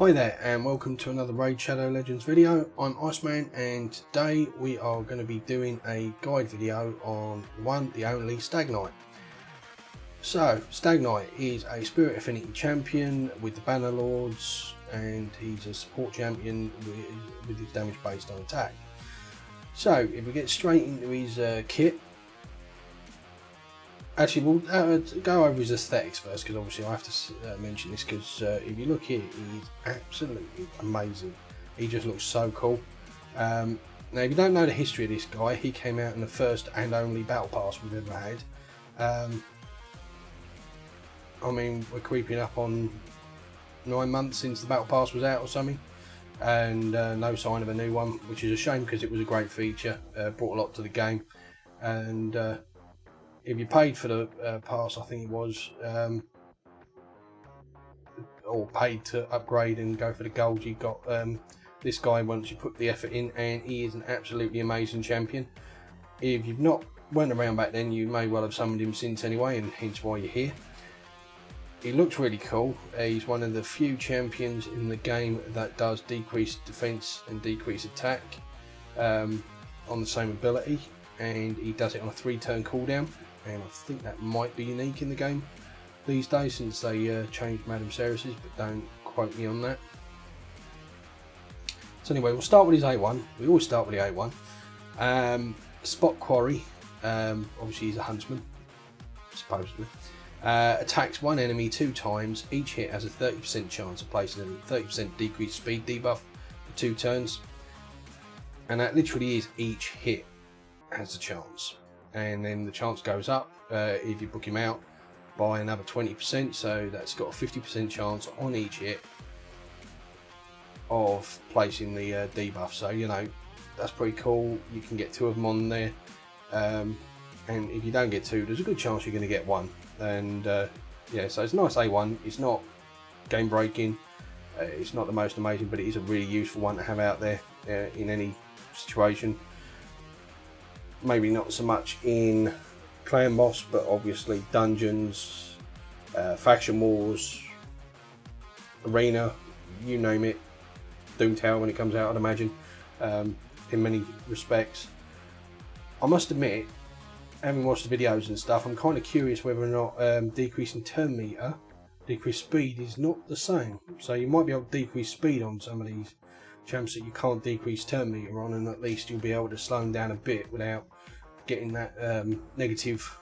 Hi there and welcome to another Raid Shadow Legends video. I'm IceMan and today we are going to be doing a guide video on one, the only Stag Knight. So Stag Knight is a Spirit Affinity champion with the Banner Lords, and he's a support champion with his damage based on attack. So if we get straight into his kit, actually we'll go over his aesthetics first, because obviously I have to mention this, because if you look here, he's absolutely amazing. He just looks so cool. Now if you don't know the history of this guy, he came out in the first and only battle pass we've ever had. I mean, we're creeping up on 9 months since the battle pass was out or something, and no sign of a new one, which is a shame because it was a great feature, brought a lot to the game. And if you paid for the pass, I think it was, or paid to upgrade and go for the gold, you got this guy once you put the effort in, and he is an absolutely amazing champion. If you've not went around back then, you may well have summoned him since anyway, and hence why you're here. He looks really cool. He's one of the few champions in the game that does decrease defense and decrease attack on the same ability, and he does it on a 3-turn cooldown, and I think that might be unique in the game these days since they changed Madam Ceres's, but don't quote me on that. So anyway, we'll start with his A1. We always start with the A1. Spot Quarry, obviously he's a huntsman, supposedly. Attacks one enemy 2 times. Each hit has a 30% chance of placing a 30% decreased speed debuff for 2 turns. And that literally is each hit has a chance. And then the chance goes up if you book him out by another 20%. So that's got a 50% chance on each hit of placing the debuff. So, you know, that's pretty cool. You can get 2 of them on there. And if you don't get 2, there's a good chance you're going to get 1. And yeah, so it's a nice A1. It's not game breaking, it's not the most amazing, but it is a really useful one to have out there in any situation. Maybe not so much in clan boss, but obviously dungeons, faction wars, arena, you name it, Doom Tower when it comes out, I'd imagine, in many respects. I must admit, having watched the videos and stuff, I'm kind of curious whether or not decreasing turn meter, decreased speed is not the same. So you might be able to decrease speed on some of these champs that you can't decrease turn meter on, and at least you'll be able to slow them down a bit without getting that negative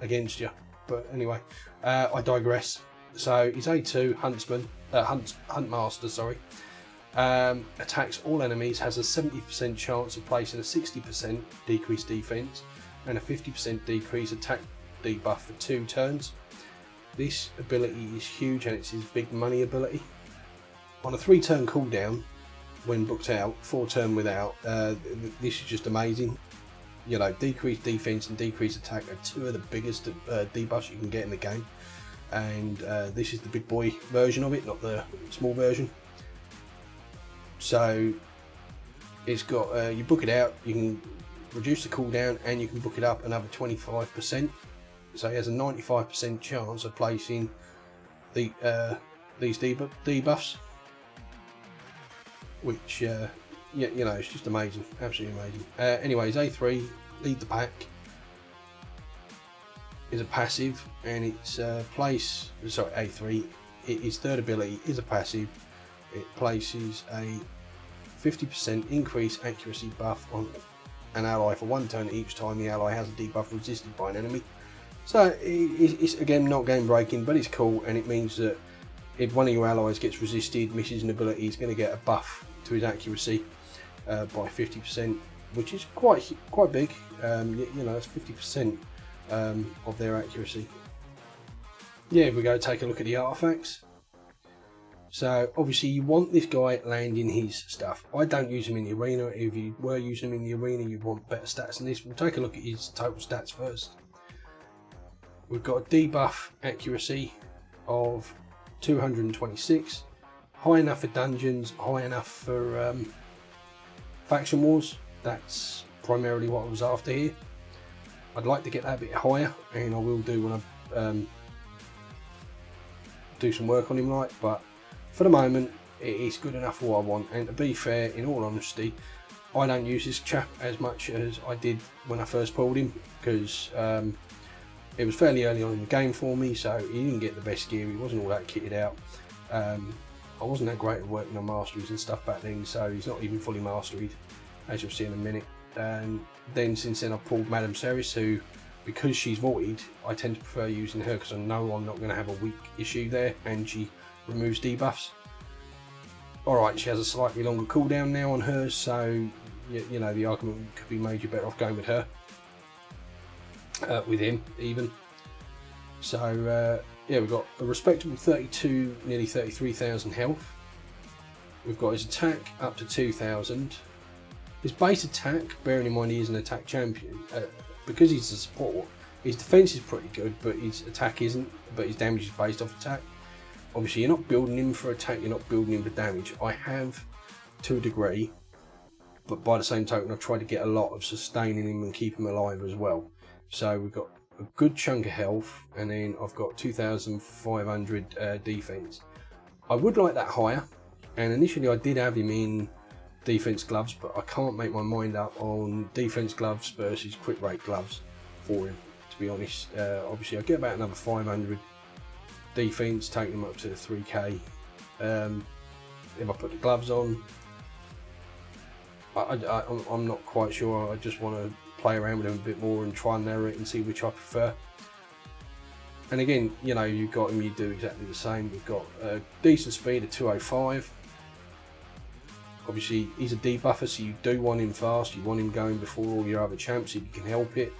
against you. But anyway, I digress. So he's A2 huntsman, huntmaster, sorry. Attacks all enemies, has a 70% chance of placing a 60% decreased defense and a 50% decrease attack debuff for 2 turns. This ability is huge, and it's his big money ability. On a 3-turn cooldown, when booked out, 4-turn without, this is just amazing. You know, decreased defense and decreased attack are 2 of the biggest debuffs you can get in the game, and this is the big boy version of it, not the small version. So it's got, you book it out, you can reduce the cooldown, and you can book it up another 25%. So he has a 95% chance of placing the these debuffs, which yeah, you know, it's just amazing, absolutely amazing. Anyways, A3, lead the pack, is a passive, and its A3, its third ability is a passive. It places a 50% increase accuracy buff on an ally for 1 turn each time the ally has a debuff resisted by an enemy. So it's again not game breaking, but it's cool, and it means that if one of your allies gets resisted, misses an ability, he's going to get a buff to his accuracy by 50%, which is quite big. You know, it's 50% of their accuracy. Yeah, if we go take a look at the artifacts. So obviously you want this guy landing his stuff. I don't use him in the arena. If you were using him in the arena, you'd want better stats than this. We'll take a look at his total stats first. We've got a debuff accuracy of 226. High enough for dungeons, high enough for faction wars. That's primarily what I was after here. I'd like to get that a bit higher, and I will do when I do some work on him, but for the moment, it's good enough for what I want. And to be fair, in all honesty, I don't use this chap as much as I did when I first pulled him, because it was fairly early on in the game for me, so he didn't get the best gear. He wasn't all that kitted out. I wasn't that great at working on masteries and stuff back then, so he's not even fully masteried, as you'll see in a minute. And then since then I've pulled Madame Ceres, who, because she's void, I tend to prefer using her because I know I'm not going to have a weak issue there, and she removes debuffs. Alright, she has a slightly longer cooldown now on hers, so you know, the argument could be made you're better off going with her. With him, even. So, yeah, we've got a respectable 32, nearly 33,000 health. We've got his attack up to 2,000. His base attack, bearing in mind he is an attack champion, because he's a support, his defense is pretty good, but his attack isn't, but his damage is based off attack. Obviously, you're not building him for attack, you're not building him for damage. I have, to a degree, but by the same token, I've tried to get a lot of sustaining him and keep him alive as well. So we've got a good chunk of health, and then I've got 2,500 defense. I would like that higher, and initially I did have him in defense gloves, but I can't make my mind up on defense gloves versus crit rate gloves for him, to be honest. Obviously I get about another 500 defense, taking him up to 3k. If I put the gloves on, I'm not quite sure. I just want to play around with him a bit more and try and narrow it and see which I prefer. And again, you know, you've got him, you do exactly the same. We've got a decent speed of 205. Obviously he's a debuffer, so you do want him fast, you want him going before all your other champs if you can help it,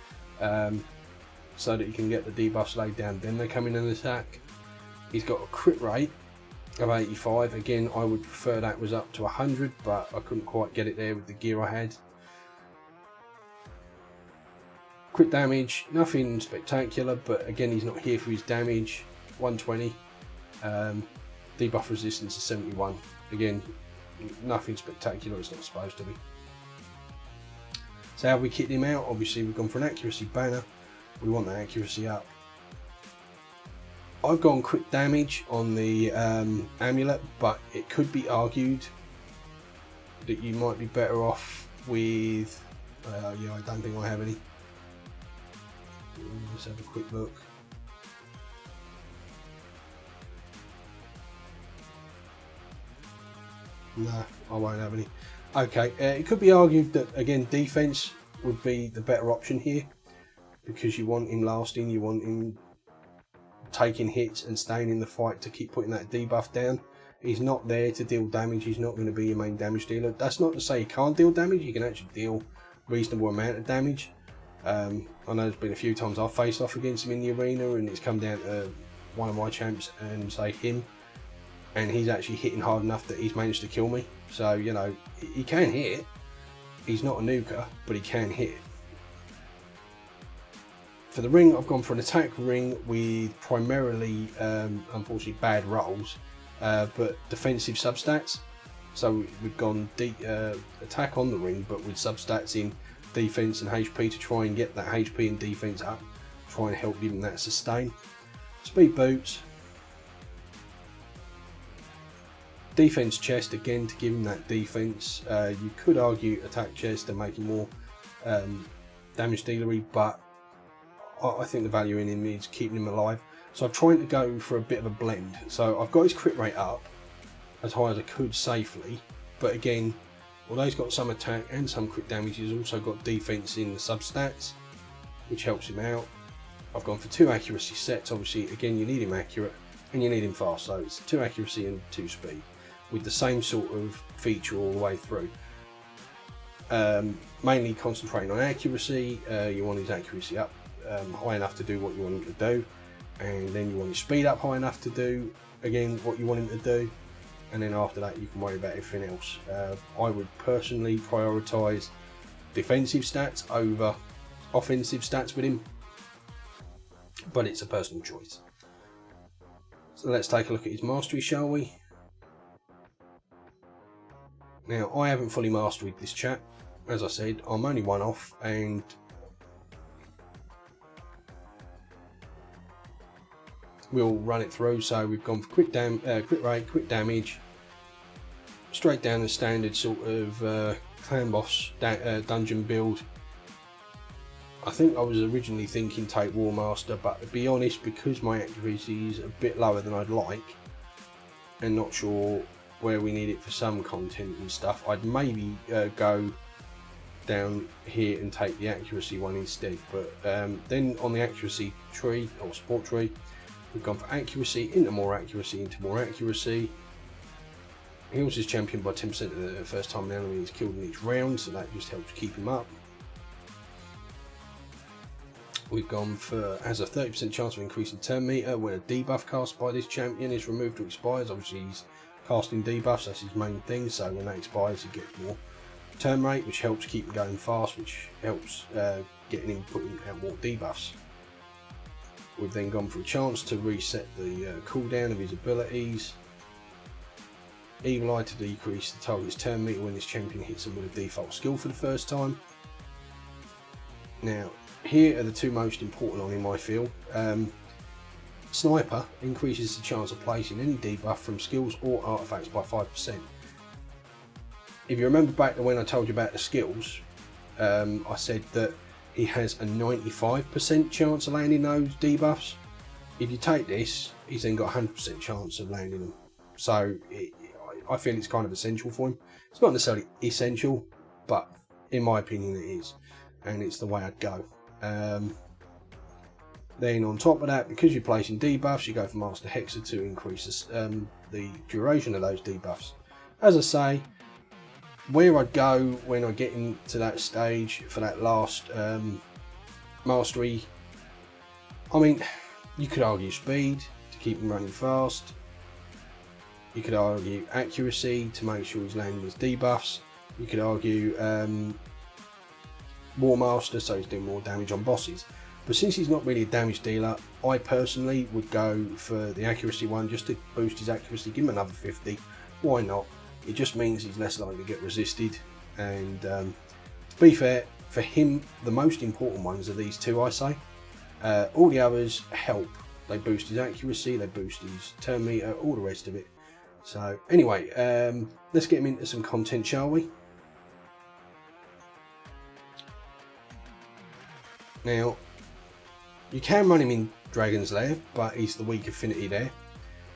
so that you can get the debuffs laid down, then they come in and attack. He's got a crit rate of 85. Again, I would prefer that was up to 100, but I couldn't quite get it there with the gear I had. Crit damage, nothing spectacular, but again, he's not here for his damage. 120. Debuff resistance is 71. Again, nothing spectacular, it's not supposed to be. So how have we kitted him out? Obviously we've gone for an accuracy banner. We want that accuracy up. I've gone crit damage on the amulet, but it could be argued that you might be better off with, yeah, I don't think I have any. Let's have a quick look. No, I won't have any. Okay, it could be argued that, again, defense would be the better option here, because you want him lasting, you want him taking hits and staying in the fight to keep putting that debuff down. He's not there to deal damage, he's not going to be your main damage dealer. That's not to say he can't deal damage, he can actually deal a reasonable amount of damage. I know there's been a few times I've faced off against him in the arena, and it's come down to one of my champs and say him, and he's actually hitting hard enough that he's managed to kill me. So, you know, he can hit. He's not a nuker, but he can hit. For the ring, I've gone for an attack ring with primarily, unfortunately, bad rolls, but defensive substats. So we've gone attack on the ring, but with substats in defense and HP to try and get that HP and defense up, try and help give him that sustain. Speed boots, defense chest again to give him that defense. You could argue attack chest to make him more damage dealery, but I think the value in him is keeping him alive. So I'm trying to go for a bit of a blend. So I've got his crit rate up as high as I could safely, but again, although he's got some attack and some crit damage, he's also got defense in the substats, which helps him out. I've gone for 2 accuracy sets. Obviously, again, you need him accurate and you need him fast, so it's 2 accuracy and 2 speed with the same sort of feature all the way through. Mainly concentrating on accuracy. You want his accuracy up high enough to do what you want him to do, and then you want his speed up high enough to do again what you want him to do, and then after that you can worry about everything else. I would personally prioritise defensive stats over offensive stats with him, but it's a personal choice. So let's take a look at his mastery, shall we? Now, I haven't fully mastered this chap. As I said, I'm only one off, and we'll run it through. So we've gone for crit rate, quick damage, straight down the standard sort of clan boss dungeon build. I think I was originally thinking take War Master, but to be honest, because my accuracy is a bit lower than I'd like, and not sure where we need it for some content and stuff, I'd maybe go down here and take the accuracy one instead. But then on the accuracy tree or support tree, we've gone for accuracy into more accuracy into more accuracy. Heals his champion by 10% the first time the enemy is killed in each round, so that just helps keep him up. We've gone for has a 30% chance of increasing turn meter when a debuff cast by this champion is removed or expires. Obviously he's casting debuffs, that's his main thing, so when that expires he gets more turn rate, which helps keep him going fast, which helps getting him putting out more debuffs. We've then gone for a chance to reset the cooldown of his abilities. Evil Eye to decrease the target's turn meter when this champion hits him with a default skill for the first time. Now, here are the two most important on him, I feel. Sniper increases the chance of placing any debuff from skills or artifacts by 5%. If you remember back to when I told you about the skills, I said that he has a 95% chance of landing those debuffs. If you take this, he's then got a 100% chance of landing them. So I feel it's kind of essential for him. It's not necessarily essential, but in my opinion it is, and it's the way I'd go. Then on top of that, because you're placing debuffs, you go for Master Hexer to increase the duration of those debuffs. As I say, where I'd go when I get into that stage for that last mastery, I mean, you could argue speed to keep him running fast. You could argue accuracy to make sure he's landing his debuffs. You could argue War Master so he's doing more damage on bosses. But since he's not really a damage dealer, I personally would go for the accuracy one just to boost his accuracy, give him another 50. Why not? It just means he's less likely to get resisted. And to be fair, for him, the most important ones are these two, I say. All the others help. They boost his accuracy, they boost his turn meter, all the rest of it. So anyway, let's get him into some content, shall we? Now, you can run him in Dragon's Lair, but he's the weak affinity there.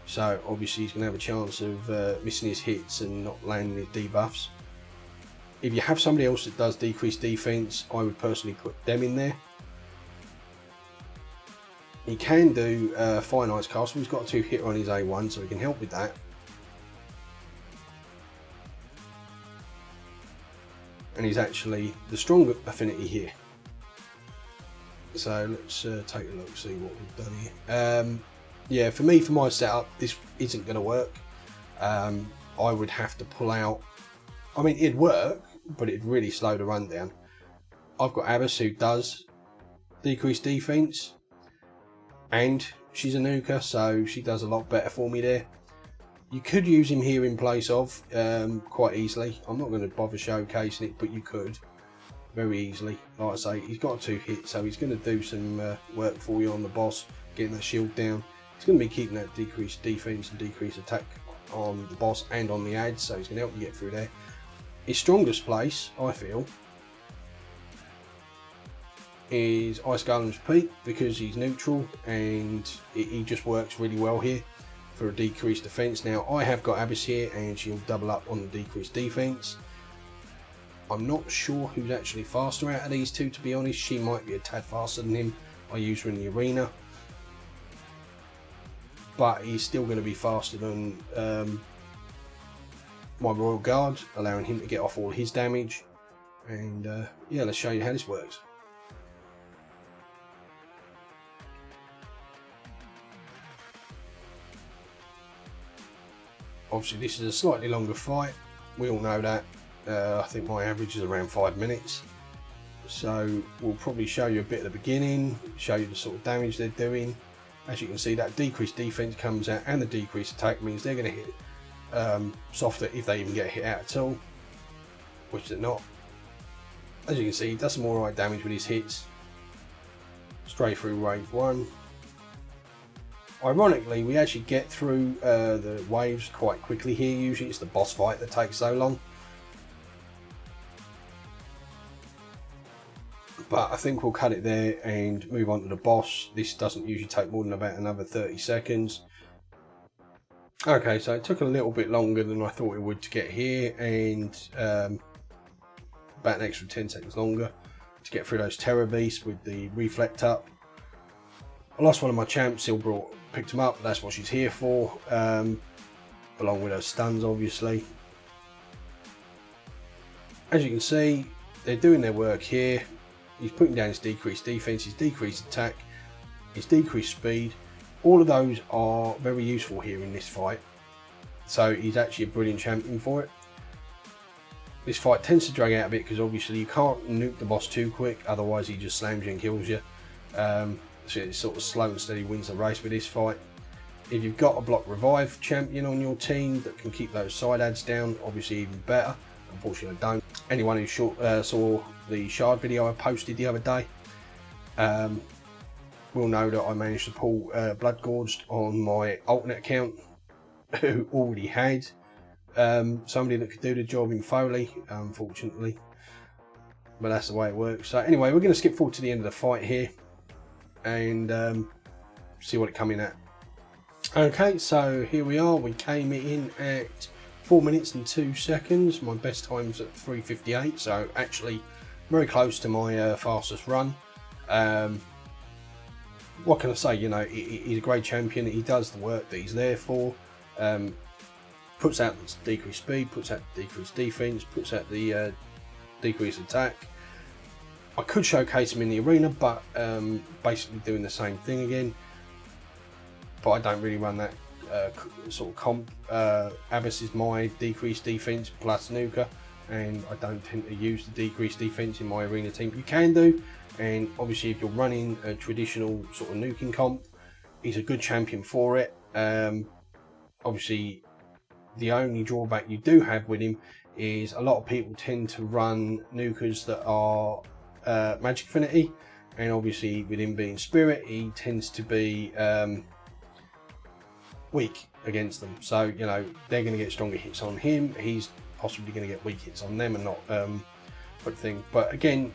So obviously he's going to have a chance of missing his hits and not landing his debuffs. If you have somebody else that does decrease defense, I would personally put them in there. He can do Fire Knight's Castle. He's got a 2-hitter on his A1, so he can help with that. And he's actually the stronger affinity here. So let's take a look, see what we've done here. Yeah, for me, for my setup, this isn't going to work. I would have to pull out. I mean, it'd work, but it'd really slow the run down. I've got Abbas who does decrease defense, and she's a nuker, so she does a lot better for me there. You could use him here in place of quite easily. I'm not going to bother showcasing it, but you could very easily. Like I say, he's got a 2-hit, so he's going to do some work for you on the boss, getting that shield down. He's going to be keeping that decreased defense and decreased attack on the boss and on the ads, so he's going to help you get through there. His strongest place, I feel, is Ice Golem's Peak, because he's neutral and he just works really well here for a decreased defense. Now, I have got Abyss here and she'll double up on the decreased defense. I'm not sure who's actually faster out of these two, to be honest. She might be a tad faster than him. I use her in the arena, but he's still going to be faster than my Royal Guard, allowing him to get off all his damage. And yeah, let's show you how this works. Obviously this is a slightly longer fight, we all know that. I think my average is around 5 minutes. So we'll probably show you a bit at the beginning, show you the sort of damage they're doing. As you can see, that decreased defense comes out, and the decreased attack means they're going to hit softer if they even get hit out at all, which they're not. As you can see, he does some alright damage with his hits. Straight through wave 1. Ironically, we actually get through the waves quite quickly here. Usually it's the boss fight that takes so long. But I think we'll cut it there and move on to the boss. This doesn't usually take more than about another 30 seconds. Okay, so it took a little bit longer than I thought it would to get here, and about an extra 10 seconds longer to get through those terror beasts with the reflect up. I lost one of my champs, still picked him up. That's what she's here for, along with her stuns, obviously. As you can see, they're doing their work here. He's putting down his decreased defense, his decreased attack, his decreased speed. All of those are very useful here in this fight. So he's actually a brilliant champion for it. This fight tends to drag out a bit because obviously you can't nuke the boss too quick, otherwise he just slams you and kills you. So it's sort of slow and steady wins the race with this fight. If you've got a block revive champion on your team that can keep those side adds down, obviously even better. Unfortunately I don't. Anyone who saw the shard video I posted the other day will know that I managed to pull Blood Gorged on my alternate account, who already had somebody that could do the job in Foley, unfortunately. But that's the way it works. So anyway, we're going to skip forward to the end of the fight here and see what it come in at. Okay, so here we are. We came in at 4 minutes and 2 seconds. My best time's at 3:58, so actually very close to my fastest run. What can I say? You know, he's a great champion. He does the work that he's there for. Puts out the decreased speed, puts out the decreased defense, puts out the decreased attack. I could showcase him in the arena, but basically doing the same thing again. But I don't really run that sort of comp. Abyss is my decreased defense plus Nuka, and I don't tend to use the decreased defense in my arena team. You can do, and obviously if you're running a traditional sort of nuking comp, he's a good champion for it. Obviously the only drawback you do have with him is a lot of people tend to run nukers that are magic affinity, and obviously with him being spirit, he tends to be weak against them. So you know, they're going to get stronger hits on him, he's possibly going to get weak hits on them and not put thing. But again,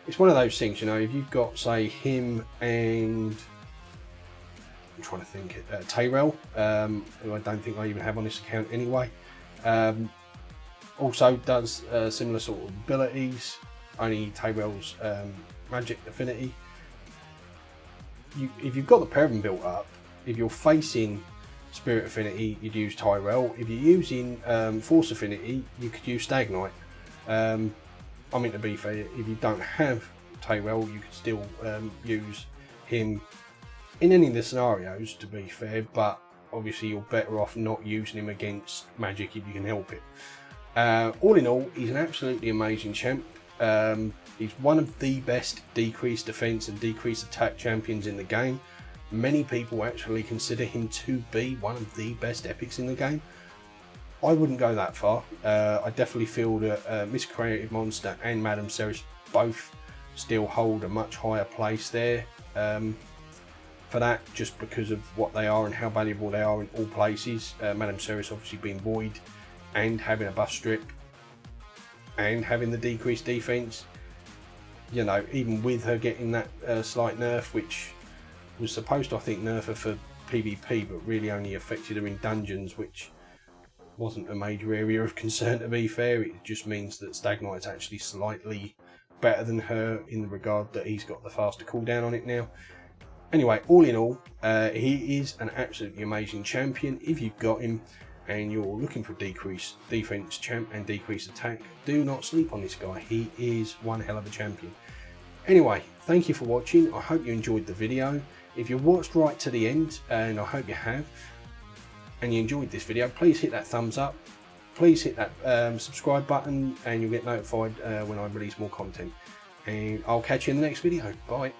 it's one of those things, you know, if you've got say him and I'm trying to think, Tyrell, who I don't think I even have on this account anyway, also does similar sort of abilities, only Tyrell's magic affinity. If you've got the pair of them built up, if you're facing spirit affinity, you'd use Tyrell. If you're using force affinity, you could use Stag Knight. I mean, to be fair, if you don't have Tyrell, you could still use him in any of the scenarios, to be fair, but obviously you're better off not using him against magic if you can help it. All in all, he's an absolutely amazing champ. He's one of the best decreased defense and decreased attack champions in the game. Many people actually consider him to be one of the best epics in the game. I wouldn't go that far. I definitely feel that Miss Creative Monster and Madame Ceres both still hold a much higher place there. For that, just because of what they are and how valuable they are in all places. Madame Ceres obviously being void and having a buff strip and having the decreased defense. You know, even with her getting that slight nerf, which was supposed to, I think, nerf her for PvP, but really only affected her in dungeons, which wasn't a major area of concern, to be fair. It just means that Stag Knight's actually slightly better than her in the regard that he's got the faster cooldown on it now. Anyway, all in all, he is an absolutely amazing champion. If you've got him and you're looking for decreased defense champ and decreased attack, do not sleep on this guy. He is one hell of a champion. Anyway, thank you for watching. I hope you enjoyed the video. If you watched right to the end, and I hope you have, and you enjoyed this video, please hit that thumbs up. Please hit that subscribe button, and you'll get notified when I release more content. And I'll catch you in the next video. Bye.